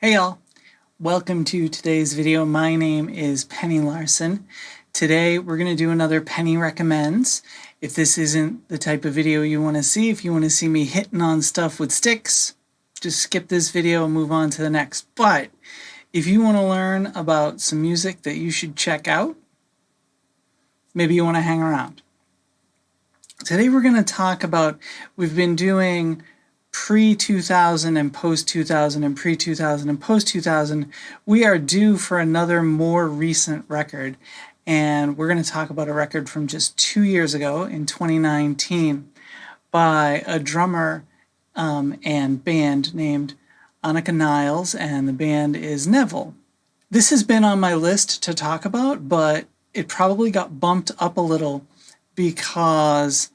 Hey y'all, welcome to today's video. My name is Penny Larson. Today we're going to do another Penny Recommends. If this isn't the type of video you want to see, if you want to see me hitting on stuff with sticks, just skip this video and move on to the next. But if you want to learn about some music that you should check out, maybe you want to hang around. Today we're going to talk about, we've been doing pre-2000 and post-2000 and pre-2000 and post-2000. We are due for another more recent record, and we're going to talk about a record from just 2 years ago in 2019 by a drummer and band named Anika Nilles, and the band is Nevell. This has been on my list to talk about, but it probably got bumped up a little because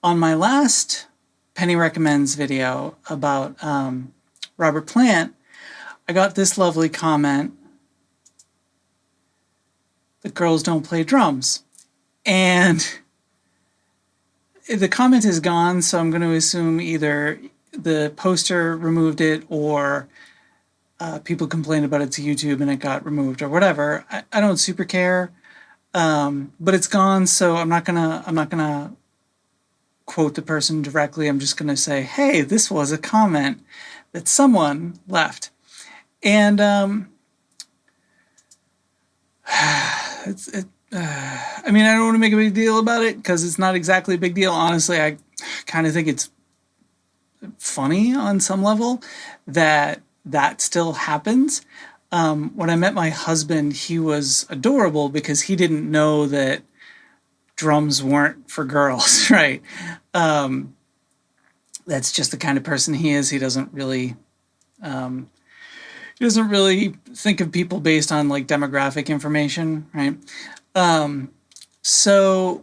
on my last Penny Recommends video about Robert Plant, I got this lovely comment: the girls don't play drums. And the comment is gone, so I'm going to assume either the poster removed it or people complained about it to YouTube and it got removed or whatever. I don't super care, but it's gone, so I'm not gonna quote the person directly. I'm just gonna say, hey, this was a comment that someone left, and I mean, I don't want to make a big deal about it because it's not exactly a big deal. Honestly, I kind of think it's funny on some level that still happens. When I met my husband, he was adorable because he didn't know that drums weren't for girls, right? That's just the kind of person he is. He doesn't really think of people based on like demographic information, right? So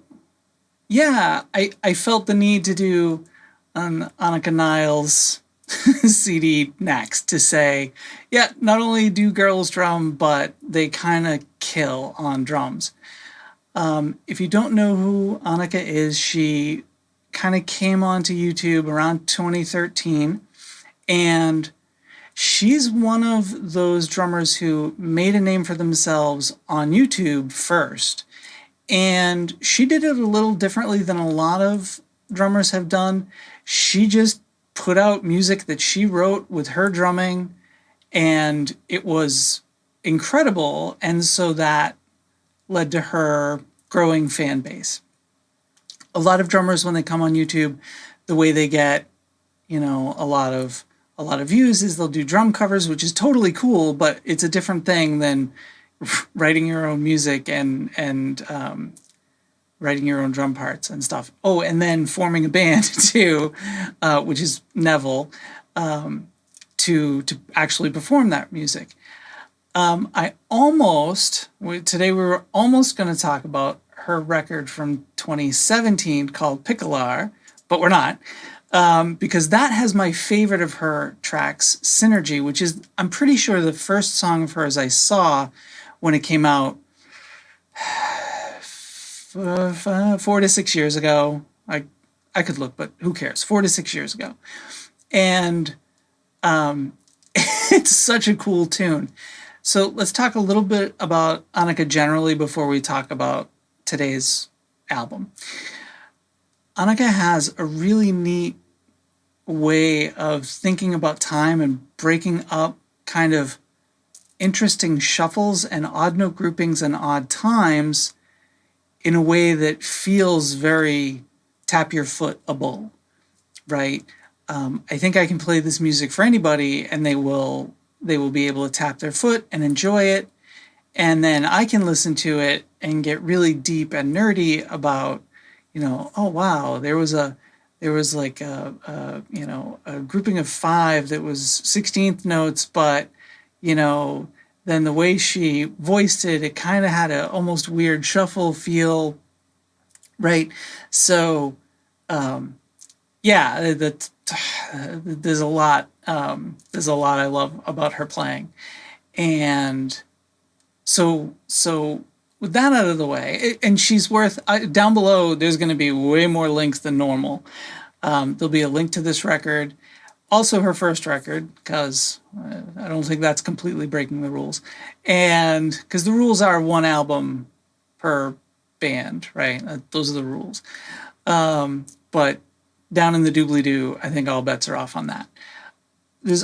yeah, I felt the need to do an Anika Nilles CD next to say, yeah, not only do girls drum, but they kind of kill on drums. If you don't know who Anika is, she kind of came onto YouTube around 2013, and she's one of those drummers who made a name for themselves on YouTube first, and she did it a little differently than a lot of drummers have done. She just put out music that she wrote with her drumming, and it was incredible, and so that led to her growing fan base. A lot of drummers, when they come on YouTube, the way they get, you know, a lot of views is they'll do drum covers, which is totally cool, but it's a different thing than writing your own music and writing your own drum parts and stuff. Oh, and then forming a band too, which is Nevell, to actually perform that music. Today we were almost going to talk about her record from 2017 called Picklar, but we're not, because that has my favorite of her tracks, Synergy, which is, I'm pretty sure, the first song of hers I saw when it came out 4 to 6 years ago. I could look, but who cares? 4 to 6 years ago. And it's such a cool tune. So let's talk a little bit about Anika generally before we talk about today's album. Anika has a really neat way of thinking about time and breaking up kind of interesting shuffles and odd note groupings and odd times in a way that feels very tap your foot-able, right? I think I can play this music for anybody and they will be able to tap their foot and enjoy it. And then I can listen to it and get really deep and nerdy about, you know, oh wow, there was like a grouping of 5 that was 16th notes, but you know, then the way she voiced it, it kind of had a almost weird shuffle feel, right? So yeah, there's a lot I love about her playing. And so with that out of the way, and she's worth, down below there's going to be way more links than normal. There'll be a link to this record. Also her first record, because I don't think that's completely breaking the rules. And because the rules are one album per band, right? Those are the rules. But down in the doobly-doo, I think all bets are off on that.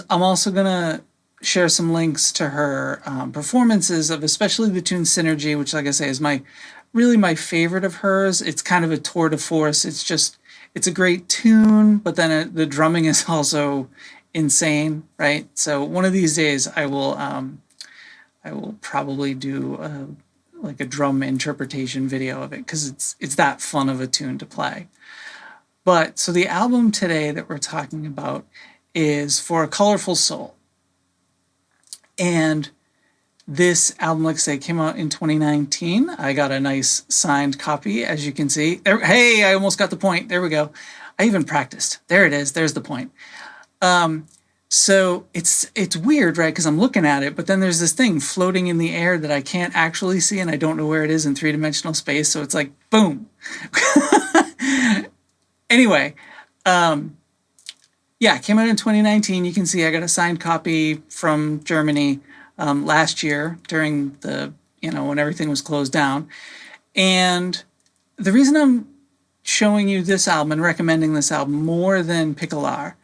I'm also going to share some links to her performances of especially the tune Synergy, which, like I say, is really my favorite of hers. It's kind of a tour de force. It's a great tune, but then the drumming is also insane, right? So one of these days I will probably do like a drum interpretation video of it, because it's that fun of a tune to play. But so the album today that we're talking about is For a Colorful Soul. And this album, like I say, came out in 2019. I got a nice signed copy, as you can see. Hey, I almost got the point. There we go. I even practiced. There it is. There's the point. So it's weird, right? Because I'm looking at it, but then there's this thing floating in the air that I can't actually see, and I don't know where it is in three-dimensional space. So it's like, boom. Anyway, yeah, it came out in 2019. You can see I got a signed copy from Germany last year during when everything was closed down. And the reason I'm showing you this album and recommending this album more than Picolar,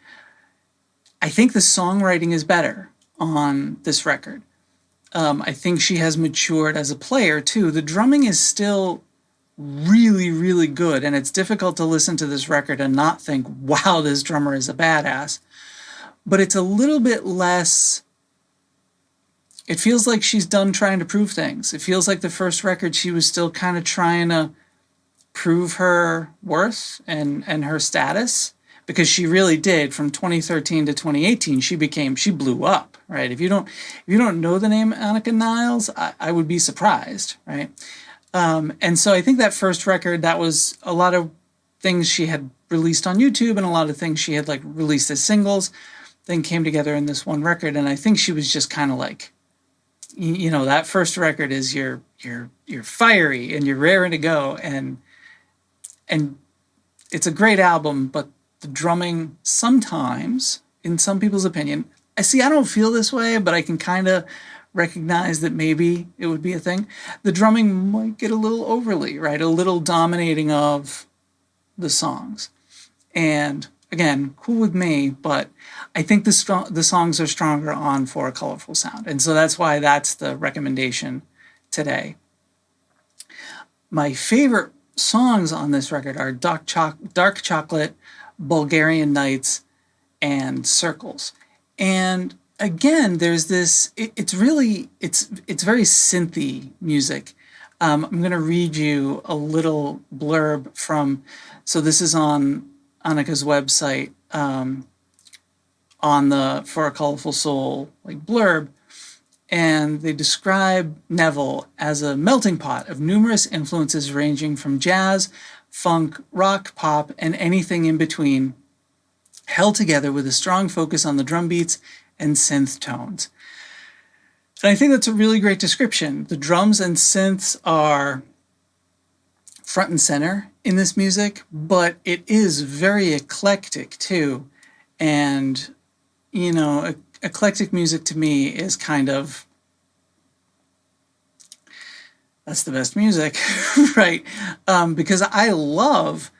I think the songwriting is better on this record. I think she has matured as a player too. The drumming is still really, really good, and it's difficult to listen to this record and not think, wow, this drummer is a badass. But it's a little bit less, it feels like she's done trying to prove things. It feels like the first record she was still kind of trying to prove her worth and her status, because she really did. From 2013 to 2018 she blew up, right? If you don't know the name Anika Nilles, I would be surprised, right? And so I think that first record, that was a lot of things she had released on YouTube and a lot of things she had like released as singles, then came together in this one record. And I think she was just kind of like, that first record is you're fiery and you're raring to go, and it's a great album, but the drumming sometimes, in some people's opinion, I don't feel this way, but I can kind of recognize that maybe it would be a thing. The drumming might get a little overly, right? A little dominating of the songs. And again, cool with me, but I think the songs are stronger on For a Colorful Sound. And so that's why that's the recommendation today. My favorite songs on this record are Dark Chocolate, Bulgarian Nights, and Circles. And again, there's this, it's very synthy music. I'm going to read you a little blurb so this is on Anika's website, on the For a Colorful Soul blurb, and they describe Nevell as a melting pot of numerous influences ranging from jazz, funk, rock, pop, and anything in between, held together with a strong focus on the drum beats and synth tones. And I think that's a really great description. The drums and synths are front and center in this music, but it is very eclectic too. And, eclectic music to me is kind of, that's the best music, right? Because I love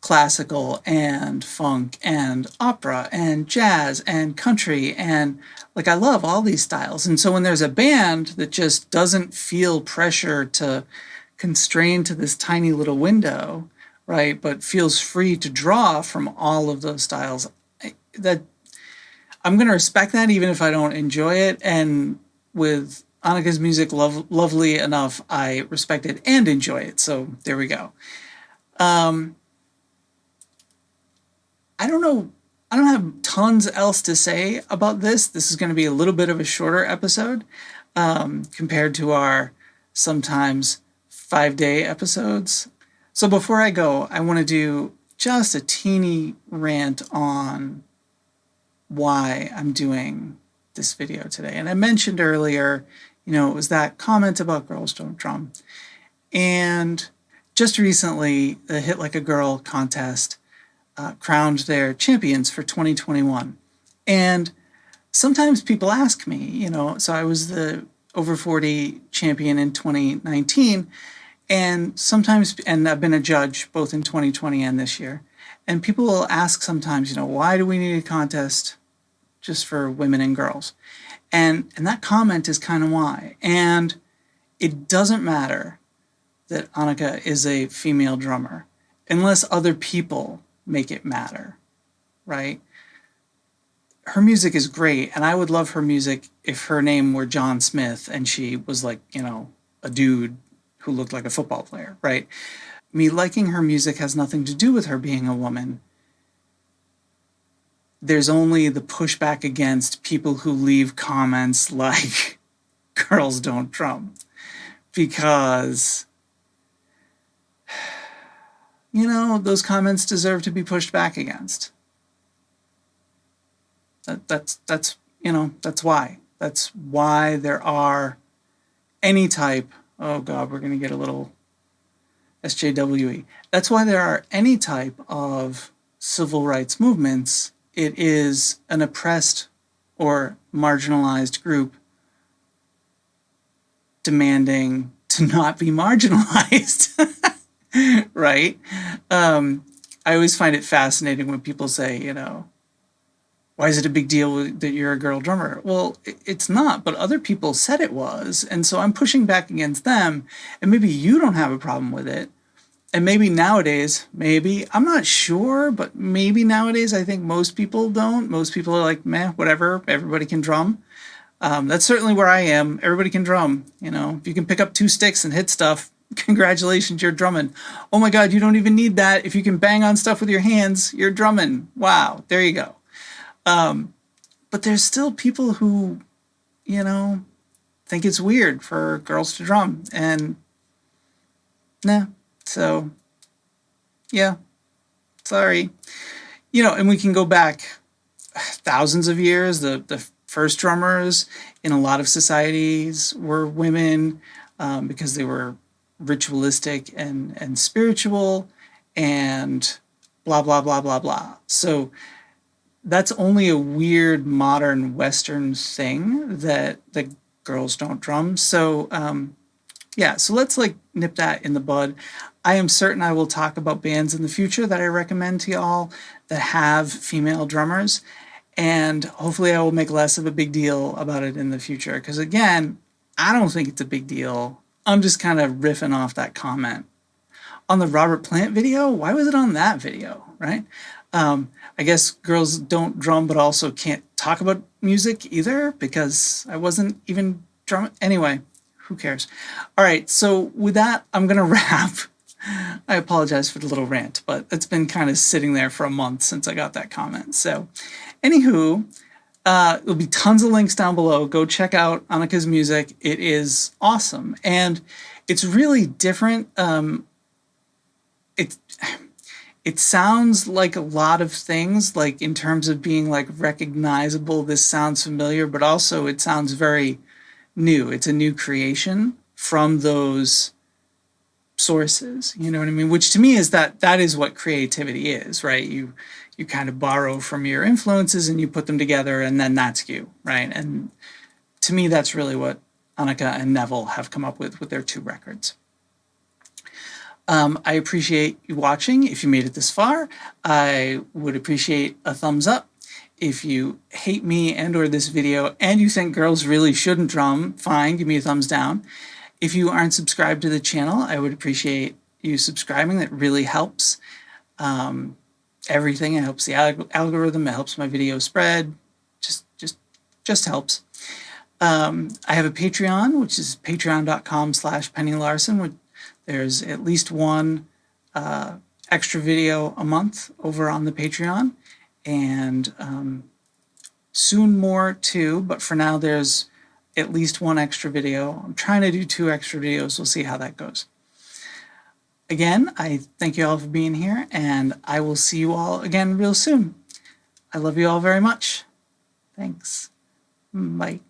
classical and funk and opera and jazz and country, and I love all these styles. And so when there's a band that just doesn't feel pressure to constrain to this tiny little window, right, but feels free to draw from all of those styles, that I'm going to respect that even if I don't enjoy it. And with Anika's music, lovely enough, I respect it and enjoy it. So there we go. I don't have tons else to say about this. This is going to be a little bit of a shorter episode compared to our sometimes 5-day episodes. So before I go, I want to do just a teeny rant on why I'm doing this video today. And I mentioned earlier, it was that comment about Girls Don't Drum. And just recently, the Hit Like a Girl contest crowned their champions for 2021. And sometimes people ask me, so I was the over 40 champion in 2019, and sometimes, and I've been a judge both in 2020 and this year, and people will ask sometimes, why do we need a contest just for women and girls? And that comment is kind of why. And it doesn't matter that Anika is a female drummer unless other people make it matter, right? Her music is great, and I would love her music if her name were John Smith and she was like, a dude who looked like a football player, right? Me liking her music has nothing to do with her being a woman. There's only the pushback against people who leave comments like, girls don't drum. Because, those comments deserve to be pushed back against. That's why. That's why there are any type, oh God, we're going to get a little SJWE. That's why there are any type of civil rights movements. It is an oppressed or marginalized group demanding to not be marginalized, right? I always find it fascinating when people say, why is it a big deal that you're a girl drummer? Well, it's not, but other people said it was. And so I'm pushing back against them. And maybe you don't have a problem with it. And maybe nowadays, I'm not sure, but maybe nowadays I think most people don't. Most people are like, meh, whatever, everybody can drum. That's certainly where I am. Everybody can drum. If you can pick up 2 sticks and hit stuff, congratulations, you're drumming. Oh my God, you don't even need that. If you can bang on stuff with your hands, you're drumming. Wow, there you go. But there's still people who, think it's weird for girls to drum. And nah, so yeah, sorry. And we can go back thousands of years. The first drummers in a lot of societies were women because they were ritualistic and spiritual and blah, blah, blah, blah, blah. So that's only a weird modern Western thing that girls don't drum. So yeah, so let's nip that in the bud. I am certain I will talk about bands in the future that I recommend to y'all that have female drummers. And hopefully I will make less of a big deal about it in the future. Because again, I don't think it's a big deal. I'm just kind of riffing off that comment. On the Robert Plant video, why was it on that video, right? I guess girls don't drum but also can't talk about music either because I wasn't even drumming. Anyway, who cares? All right, so with that, I'm going to wrap. I apologize for the little rant, but it's been kind of sitting there for a month since I got that comment. So anywho, there'll be tons of links down below. Go check out Anika's music. It is awesome. And it's really different. It sounds like a lot of things, like in terms of being recognizable, this sounds familiar, but also it sounds very new. It's a new creation from those sources, you know what I mean? Which to me is that is what creativity is, right? You kind of borrow from your influences and you put them together and then that's you, right? And to me, that's really what Anika and Nevell have come up with their 2 records. I appreciate you watching. If you made it this far, I would appreciate a thumbs up. If you hate me and or this video and you think girls really shouldn't drum, fine, give me a thumbs down. If you aren't subscribed to the channel, I would appreciate you subscribing. That really helps everything. It helps the algorithm. It helps my video spread. Just helps. I have a Patreon, which is patreon.com/PennyLarson. There's at least one extra video a month over on the Patreon, and soon more too, but for now there's at least one extra video. I'm trying to do 2 extra videos. We'll see how that goes. Again, I thank you all for being here, and I will see you all again real soon. I love you all very much. Thanks. Bye.